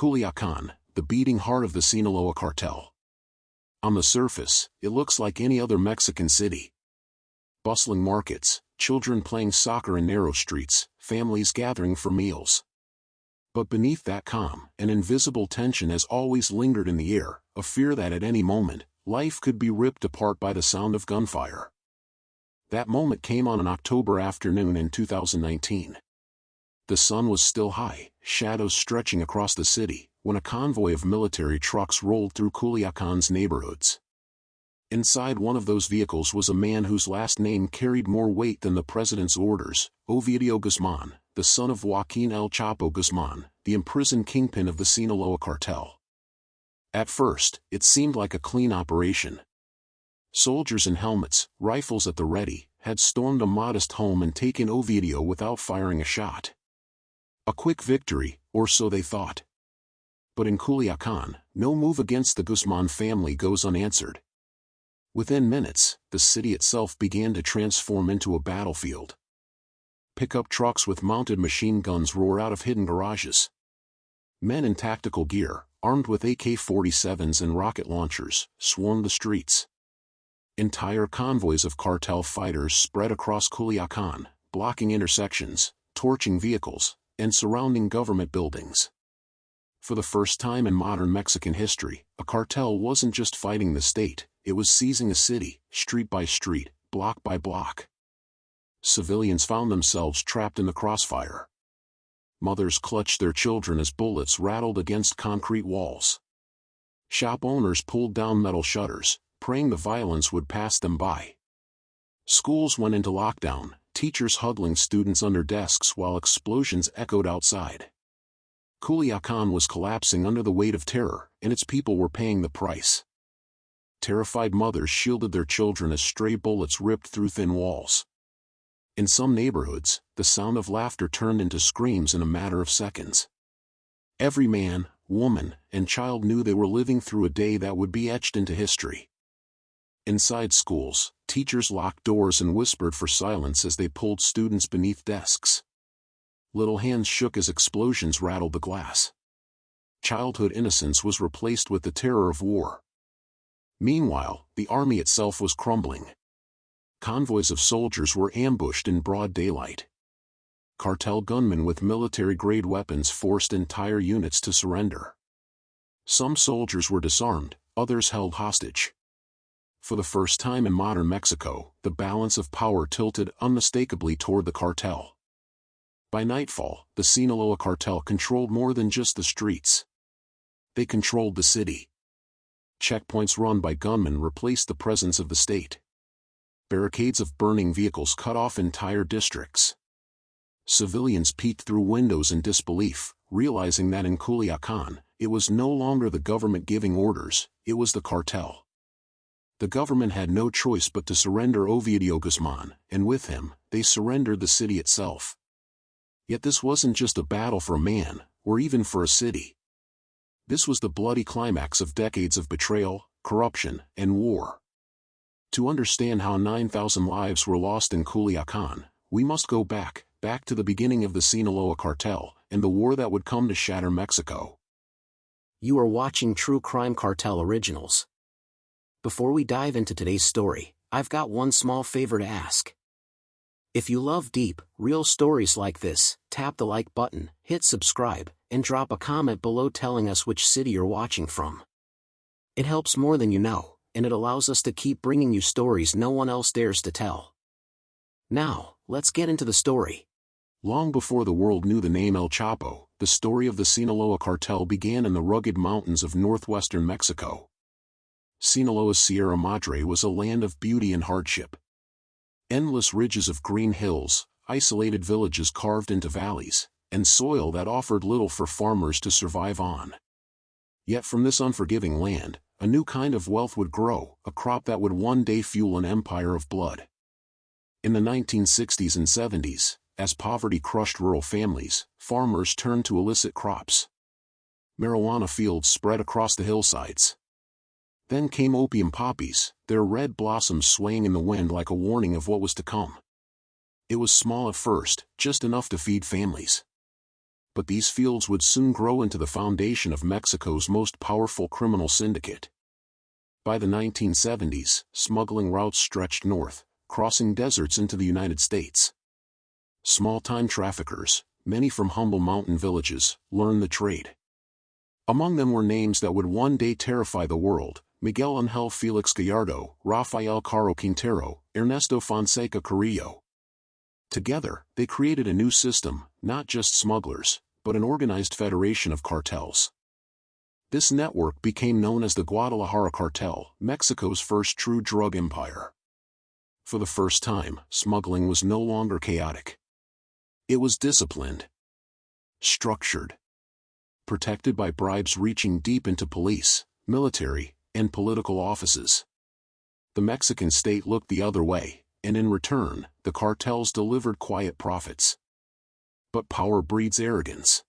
Culiacan, the beating heart of the Sinaloa Cartel. On the surface, it looks like any other Mexican city. Bustling markets, children playing soccer in narrow streets, families gathering for meals. But beneath that calm, an invisible tension has always lingered in the air, a fear that at any moment, life could be ripped apart by the sound of gunfire. That moment came on an October afternoon in 2019. The sun was still high, shadows stretching across the city, when a convoy of military trucks rolled through Culiacan's neighborhoods. Inside one of those vehicles was a man whose last name carried more weight than the president's orders, Ovidio Guzmán, the son of Joaquin El Chapo Guzmán, the imprisoned kingpin of the Sinaloa Cartel. At first, it seemed like a clean operation. Soldiers in helmets, rifles at the ready, had stormed a modest home and taken Ovidio without firing a shot. A quick victory, or so they thought. But in Culiacan, no move against the Guzmán family goes unanswered. Within minutes, the city itself began to transform into a battlefield. Pickup trucks with mounted machine guns roar out of hidden garages. Men in tactical gear, armed with AK-47s and rocket launchers, swarm the streets. Entire convoys of cartel fighters spread across Culiacan, blocking intersections, torching vehicles, and surrounding government buildings. For the first time in modern Mexican history, a cartel wasn't just fighting the state, it was seizing a city, street by street, block by block. Civilians found themselves trapped in the crossfire. Mothers clutched their children as bullets rattled against concrete walls. Shop owners pulled down metal shutters, praying the violence would pass them by. Schools went into lockdown, teachers huddling students under desks while explosions echoed outside. Culiacan was collapsing under the weight of terror, and its people were paying the price. Terrified mothers shielded their children as stray bullets ripped through thin walls. In some neighborhoods, the sound of laughter turned into screams in a matter of seconds. Every man, woman, and child knew they were living through a day that would be etched into history. Inside schools, teachers locked doors and whispered for silence as they pulled students beneath desks. Little hands shook as explosions rattled the glass. Childhood innocence was replaced with the terror of war. Meanwhile, the army itself was crumbling. Convoys of soldiers were ambushed in broad daylight. Cartel gunmen with military-grade weapons forced entire units to surrender. Some soldiers were disarmed, others held hostage. For the first time in modern Mexico, the balance of power tilted unmistakably toward the cartel. By nightfall, the Sinaloa Cartel controlled more than just the streets. They controlled the city. Checkpoints run by gunmen replaced the presence of the state. Barricades of burning vehicles cut off entire districts. Civilians peeked through windows in disbelief, realizing that in Culiacan, it was no longer the government giving orders, it was the cartel. The government had no choice but to surrender Ovidio Guzmán, and with him, they surrendered the city itself. Yet this wasn't just a battle for a man, or even for a city. This was the bloody climax of decades of betrayal, corruption, and war. To understand how 9,000 lives were lost in Culiacan, we must go back to the beginning of the Sinaloa Cartel, and the war that would come to shatter Mexico. You are watching True Crime Cartel Originals. Before we dive into today's story, I've got one small favor to ask. If you love deep, real stories like this, tap the like button, hit subscribe, and drop a comment below telling us which city you're watching from. It helps more than you know, and it allows us to keep bringing you stories no one else dares to tell. Now, let's get into the story. Long before the world knew the name El Chapo, the story of the Sinaloa Cartel began in the rugged mountains of northwestern Mexico. Sinaloa's Sierra Madre was a land of beauty and hardship. Endless ridges of green hills, isolated villages carved into valleys, and soil that offered little for farmers to survive on. Yet from this unforgiving land, a new kind of wealth would grow, a crop that would one day fuel an empire of blood. In the 1960s and 70s, as poverty crushed rural families, farmers turned to illicit crops. Marijuana fields spread across the hillsides. Then came opium poppies, their red blossoms swaying in the wind like a warning of what was to come. It was small at first, just enough to feed families. But these fields would soon grow into the foundation of Mexico's most powerful criminal syndicate. By the 1970s, smuggling routes stretched north, crossing deserts into the United States. Small-time traffickers, many from humble mountain villages, learned the trade. Among them were names that would one day terrify the world: Miguel Ángel Felix Gallardo, Rafael Caro Quintero, Ernesto Fonseca Carrillo. Together, they created a new system, not just smugglers, but an organized federation of cartels. This network became known as the Guadalajara Cartel, Mexico's first true drug empire. For the first time, smuggling was no longer chaotic. It was disciplined, structured, protected by bribes reaching deep into police, military, and political offices. The Mexican state looked the other way, and in return, the cartels delivered quiet profits. But power breeds arrogance.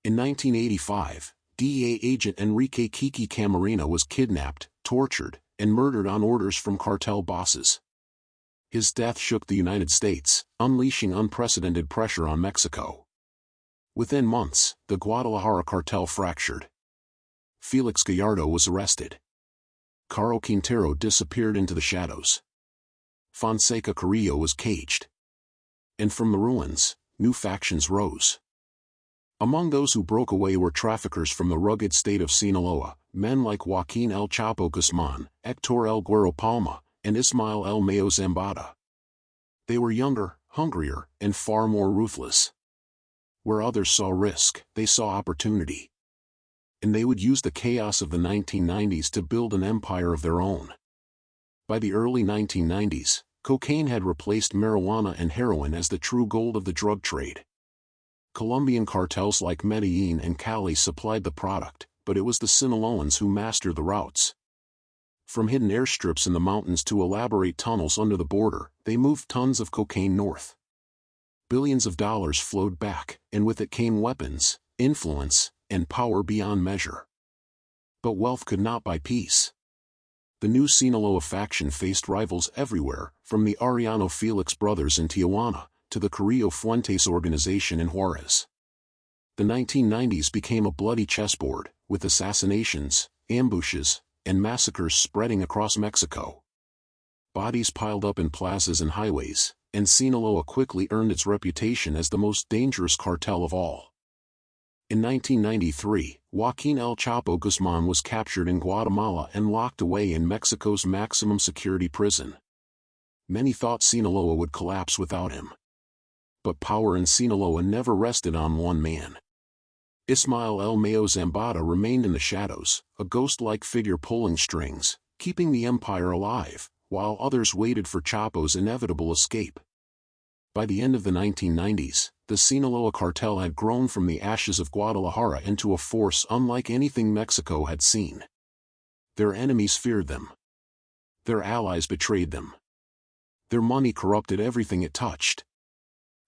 In 1985, DEA agent Enrique Kiki Camarena was kidnapped, tortured, and murdered on orders from cartel bosses. His death shook the United States, unleashing unprecedented pressure on Mexico. Within months, the Guadalajara cartel fractured. Felix Gallardo was arrested. Caro Quintero disappeared into the shadows. Fonseca Carrillo was caged. And from the ruins, new factions rose. Among those who broke away were traffickers from the rugged state of Sinaloa, men like Joaquin El Chapo Guzmán, Héctor El Güero Palma, and Ismael El Mayo Zambada. They were younger, hungrier, and far more ruthless. Where others saw risk, they saw opportunity. And they would use the chaos of the 1990s to build an empire of their own. By the early 1990s, cocaine had replaced marijuana and heroin as the true gold of the drug trade. Colombian cartels like Medellin and Cali supplied the product, but it was the Sinaloans who mastered the routes. From hidden airstrips in the mountains to elaborate tunnels under the border, they moved tons of cocaine north. Billions of dollars flowed back, and with it came weapons, influence, and power beyond measure. But wealth could not buy peace. The new Sinaloa faction faced rivals everywhere, from the Arellano Felix brothers in Tijuana, to the Carrillo Fuentes organization in Juarez. The 1990s became a bloody chessboard, with assassinations, ambushes, and massacres spreading across Mexico. Bodies piled up in plazas and highways, and Sinaloa quickly earned its reputation as the most dangerous cartel of all. In 1993, Joaquin El Chapo Guzmán was captured in Guatemala and locked away in Mexico's maximum security prison. Many thought Sinaloa would collapse without him. But power in Sinaloa never rested on one man. Ismael El Mayo Zambada remained in the shadows, a ghost-like figure pulling strings, keeping the empire alive, while others waited for Chapo's inevitable escape. By the end of the 1990s, the Sinaloa cartel had grown from the ashes of Guadalajara into a force unlike anything Mexico had seen. Their enemies feared them. Their allies betrayed them. Their money corrupted everything it touched.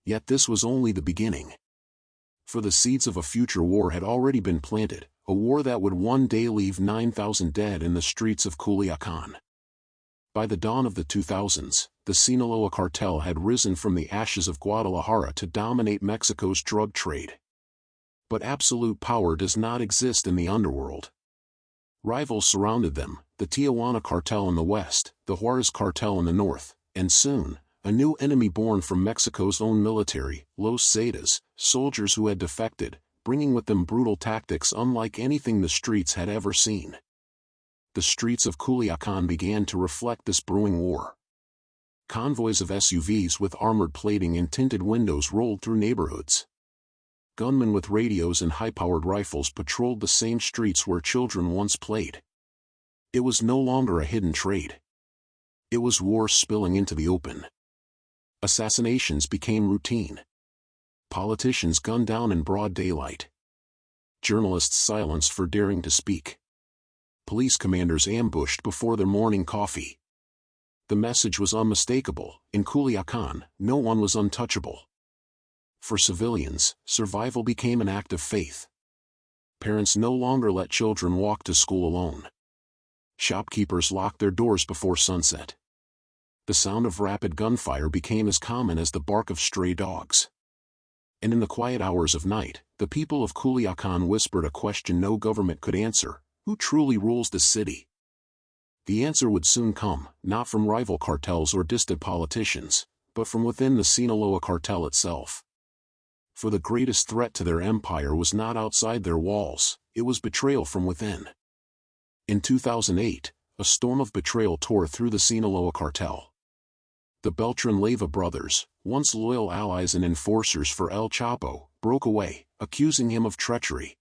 Yet this was only the beginning. For the seeds of a future war had already been planted, a war that would one day leave 9,000 dead in the streets of Culiacán. By the dawn of the 2000s, the Sinaloa cartel had risen from the ashes of Guadalajara to dominate Mexico's drug trade. But absolute power does not exist in the underworld. Rivals surrounded them, the Tijuana cartel in the west, the Juarez cartel in the north, and soon, a new enemy born from Mexico's own military, Los Zetas, soldiers who had defected, bringing with them brutal tactics unlike anything the streets had ever seen. The streets of Culiacán began to reflect this brewing war. Convoys of SUVs with armored plating and tinted windows rolled through neighborhoods. Gunmen with radios and high-powered rifles patrolled the same streets where children once played. It was no longer a hidden trade. It was war spilling into the open. Assassinations became routine. Politicians gunned down in broad daylight. Journalists silenced for daring to speak. Police commanders ambushed before their morning coffee. The message was unmistakable: in Culiacán, no one was untouchable. For civilians, survival became an act of faith. Parents no longer let children walk to school alone. Shopkeepers locked their doors before sunset. The sound of rapid gunfire became as common as the bark of stray dogs. And in the quiet hours of night, the people of Culiacan whispered a question no government could answer: who truly rules the city? The answer would soon come, not from rival cartels or distant politicians, but from within the Sinaloa Cartel itself. For the greatest threat to their empire was not outside their walls, it was betrayal from within. In 2008, a storm of betrayal tore through the Sinaloa Cartel. The Beltrán Leyva brothers, once loyal allies and enforcers for El Chapo, broke away, accusing him of treachery.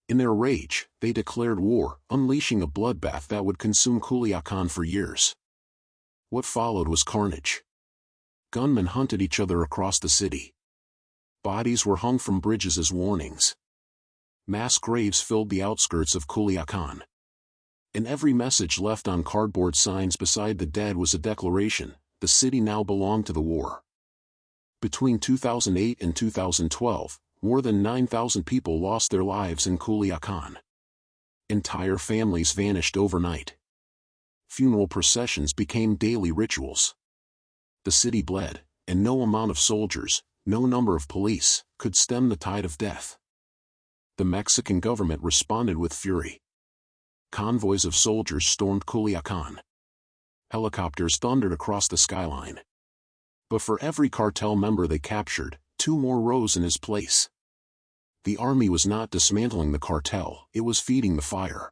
In their rage, they declared war, unleashing a bloodbath that would consume Culiacan for years. What followed was carnage. Gunmen hunted each other across the city. Bodies were hung from bridges as warnings. Mass graves filled the outskirts of Culiacan. And every message left on cardboard signs beside the dead was a declaration: the city now belonged to the war. Between 2008 and 2012, more than 9,000 people lost their lives in Culiacan. Entire families vanished overnight. Funeral processions became daily rituals. The city bled, and no amount of soldiers, no number of police, could stem the tide of death. The Mexican government responded with fury. Convoys of soldiers stormed Culiacan. Helicopters thundered across the skyline. But for every cartel member they captured, 2 more rose in his place. The army was not dismantling the cartel, it was feeding the fire.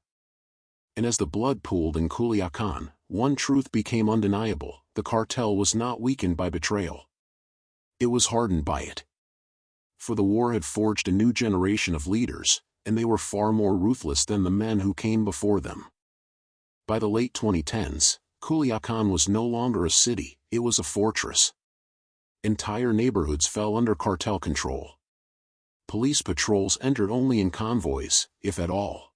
And as the blood pooled in Culiacan, one truth became undeniable: the cartel was not weakened by betrayal. It was hardened by it. For the war had forged a new generation of leaders, and they were far more ruthless than the men who came before them. By the late 2010s, Culiacan was no longer a city, it was a fortress. Entire neighborhoods fell under cartel control. Police patrols entered only in convoys, if at all.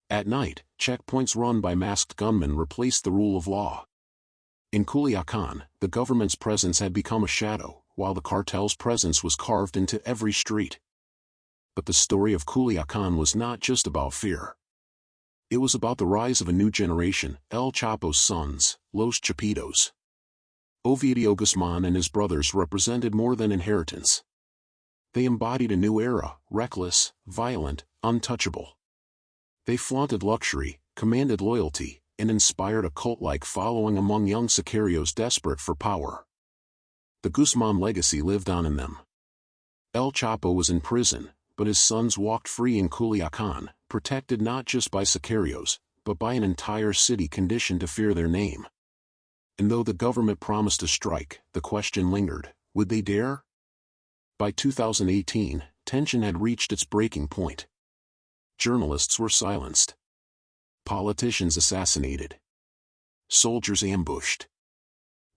At night, checkpoints run by masked gunmen replaced the rule of law. In Culiacan, the government's presence had become a shadow, while the cartel's presence was carved into every street. But the story of Culiacan was not just about fear. It was about the rise of a new generation, El Chapo's sons, Los Chapitos. Ovidio Guzmán and his brothers represented more than inheritance. They embodied a new era, reckless, violent, untouchable. They flaunted luxury, commanded loyalty, and inspired a cult-like following among young sicarios desperate for power. The Guzmán legacy lived on in them. El Chapo was in prison, but his sons walked free in Culiacan, protected not just by sicarios, but by an entire city conditioned to fear their name. And though the government promised to strike, the question lingered: would they dare? By 2018, tension had reached its breaking point. Journalists were silenced. Politicians assassinated. Soldiers ambushed.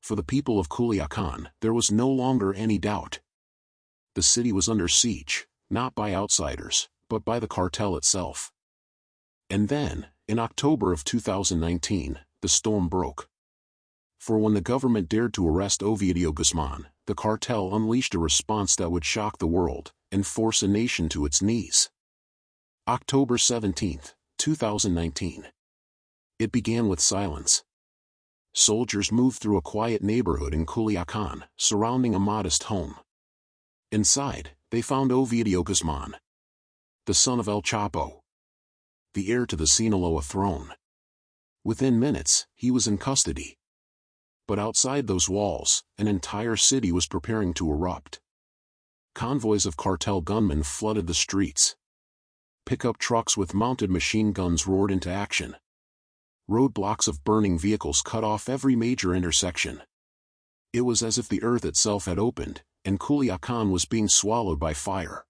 For the people of Culiacan, there was no longer any doubt. The city was under siege, not by outsiders, but by the cartel itself. And then, in October of 2019, the storm broke. For when the government dared to arrest Ovidio Guzmán, the cartel unleashed a response that would shock the world, and force a nation to its knees. October 17, 2019. It began with silence. Soldiers moved through a quiet neighborhood in Culiacan, surrounding a modest home. Inside, they found Ovidio Guzmán, the son of El Chapo, the heir to the Sinaloa throne. Within minutes, he was in custody. But outside those walls, an entire city was preparing to erupt. Convoys of cartel gunmen flooded the streets. Pickup trucks with mounted machine guns roared into action. Roadblocks of burning vehicles cut off every major intersection. It was as if the earth itself had opened, and Culiacan was being swallowed by fire.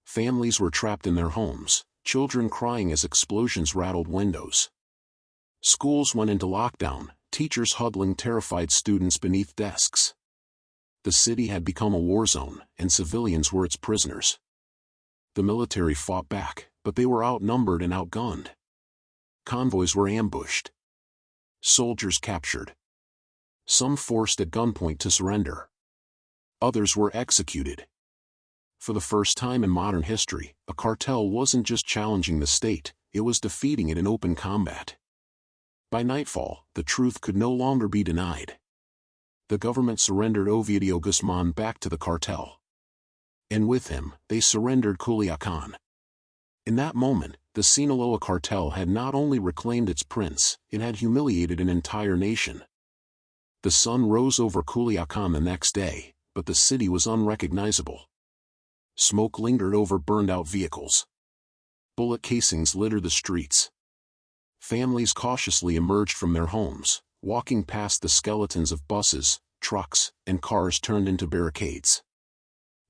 Families were trapped in their homes, children crying as explosions rattled windows. Schools went into lockdown, teachers huddling terrified students beneath desks. The city had become a war zone, and civilians were its prisoners. The military fought back, but they were outnumbered and outgunned. Convoys were ambushed. Soldiers captured. Some forced at gunpoint to surrender. Others were executed. For the first time in modern history, a cartel wasn't just challenging the state, it was defeating it in open combat. By nightfall, the truth could no longer be denied. The government surrendered Ovidio Guzmán back to the cartel. And with him, they surrendered Culiacan. In that moment, the Sinaloa Cartel had not only reclaimed its prince, it had humiliated an entire nation. The sun rose over Culiacan the next day, but the city was unrecognizable. Smoke lingered over burned-out vehicles. Bullet casings littered the streets. Families cautiously emerged from their homes, walking past the skeletons of buses, trucks, and cars turned into barricades.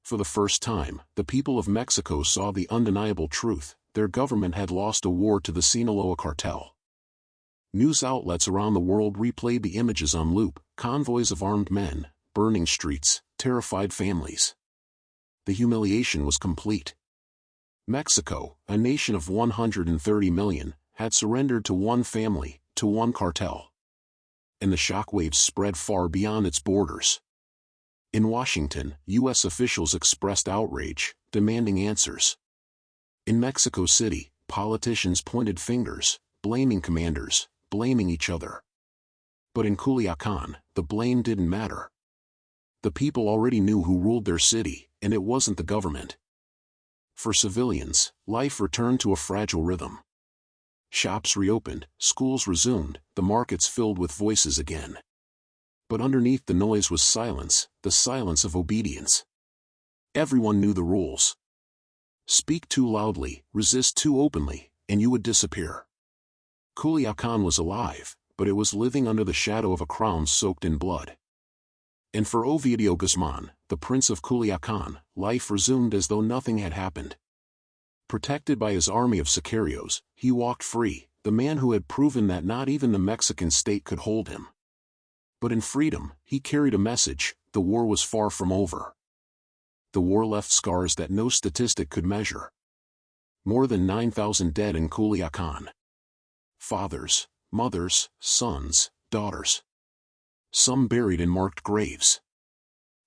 For the first time, the people of Mexico saw the undeniable truth: their government had lost a war to the Sinaloa Cartel. News outlets around the world replayed the images on loop: convoys of armed men, burning streets, terrified families. The humiliation was complete. Mexico, a nation of 130 million, had surrendered to one family, to one cartel. And the shockwaves spread far beyond its borders. In Washington, U.S. officials expressed outrage, demanding answers. In Mexico City, politicians pointed fingers, blaming commanders, blaming each other. But in Culiacan, the blame didn't matter. The people already knew who ruled their city, and it wasn't the government. For civilians, life returned to a fragile rhythm. Shops reopened, schools resumed, the markets filled with voices again. But underneath the noise was silence, the silence of obedience. Everyone knew the rules. Speak too loudly, resist too openly, and you would disappear. Culiacan was alive, but it was living under the shadow of a crown soaked in blood. And for Ovidio Guzmán, the prince of Culiacan, life resumed as though nothing had happened. Protected by his army of sicarios, he walked free, the man who had proven that not even the Mexican state could hold him. But in freedom, he carried a message: the war was far from over. The war left scars that no statistic could measure. More than 9,000 dead in Culiacan. Fathers, mothers, sons, daughters. Some buried in marked graves.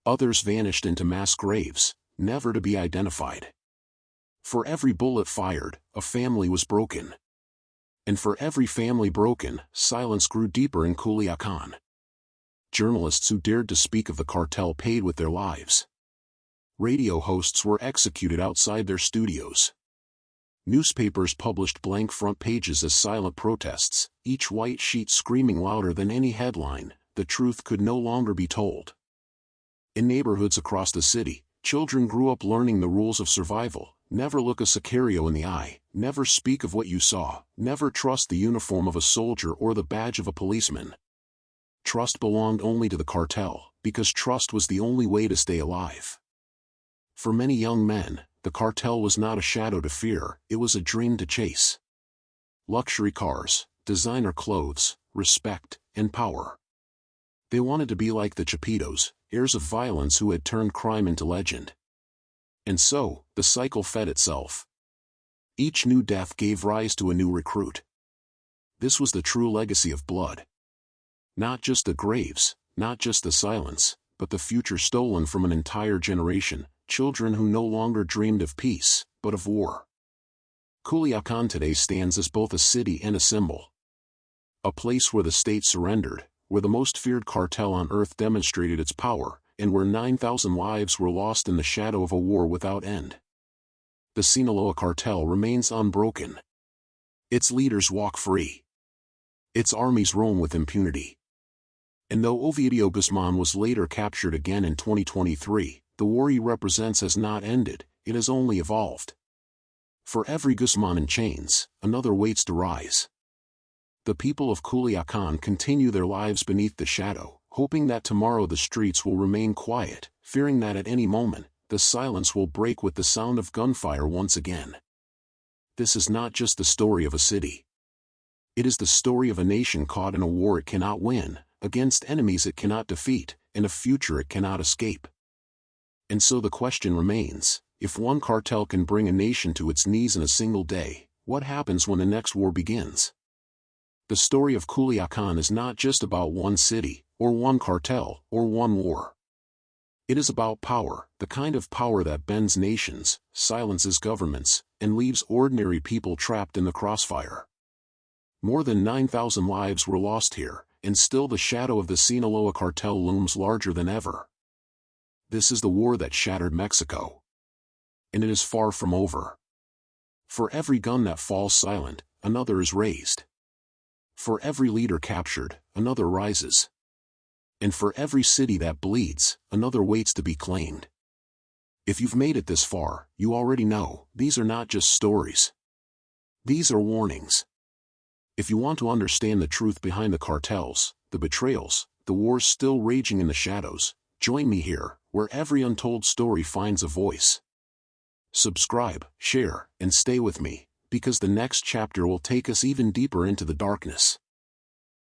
Others vanished into mass graves, never to be identified. For every bullet fired, a family was broken. And for every family broken, silence grew deeper in Culiacan. Journalists who dared to speak of the cartel paid with their lives. Radio hosts were executed outside their studios. Newspapers published blank front pages as silent protests, each white sheet screaming louder than any headline: the truth could no longer be told. In neighborhoods across the city, children grew up learning the rules of survival: never look a sicario in the eye, never speak of what you saw, never trust the uniform of a soldier or the badge of a policeman. Trust belonged only to the cartel, because trust was the only way to stay alive. For many young men, the cartel was not a shadow to fear, it was a dream to chase. Luxury cars, designer clothes, respect, and power. They wanted to be like the Chapitos, heirs of violence who had turned crime into legend. And so, the cycle fed itself. Each new death gave rise to a new recruit. This was the true legacy of blood. Not just the graves, not just the silence, but the future stolen from an entire generation, children who no longer dreamed of peace, but of war. Culiacan today stands as both a city and a symbol. A place where the state surrendered, where the most feared cartel on earth demonstrated its power, and where 9,000 lives were lost in the shadow of a war without end. The Sinaloa Cartel remains unbroken. Its leaders walk free. Its armies roam with impunity. And though Ovidio Guzmán was later captured again in 2023, the war he represents has not ended, it has only evolved. For every Guzmán in chains, another waits to rise. The people of Culiacan continue their lives beneath the shadow, hoping that tomorrow the streets will remain quiet, fearing that at any moment, the silence will break with the sound of gunfire once again. This is not just the story of a city. It is the story of a nation caught in a war it cannot win, against enemies it cannot defeat, and a future it cannot escape. And so the question remains: if one cartel can bring a nation to its knees in a single day, what happens when the next war begins? The story of Culiacan is not just about one city, or one cartel, or one war. It is about power, the kind of power that bends nations, silences governments, and leaves ordinary people trapped in the crossfire. More than 9,000 lives were lost here, and still the shadow of the Sinaloa Cartel looms larger than ever. This is the war that shattered Mexico. And it is far from over. For every gun that falls silent, another is raised. For every leader captured, another rises. And for every city that bleeds, another waits to be claimed. If you've made it this far, you already know, these are not just stories. These are warnings. If you want to understand the truth behind the cartels, the betrayals, the wars still raging in the shadows, join me here, where every untold story finds a voice. Subscribe, share, and stay with me, because the next chapter will take us even deeper into the darkness.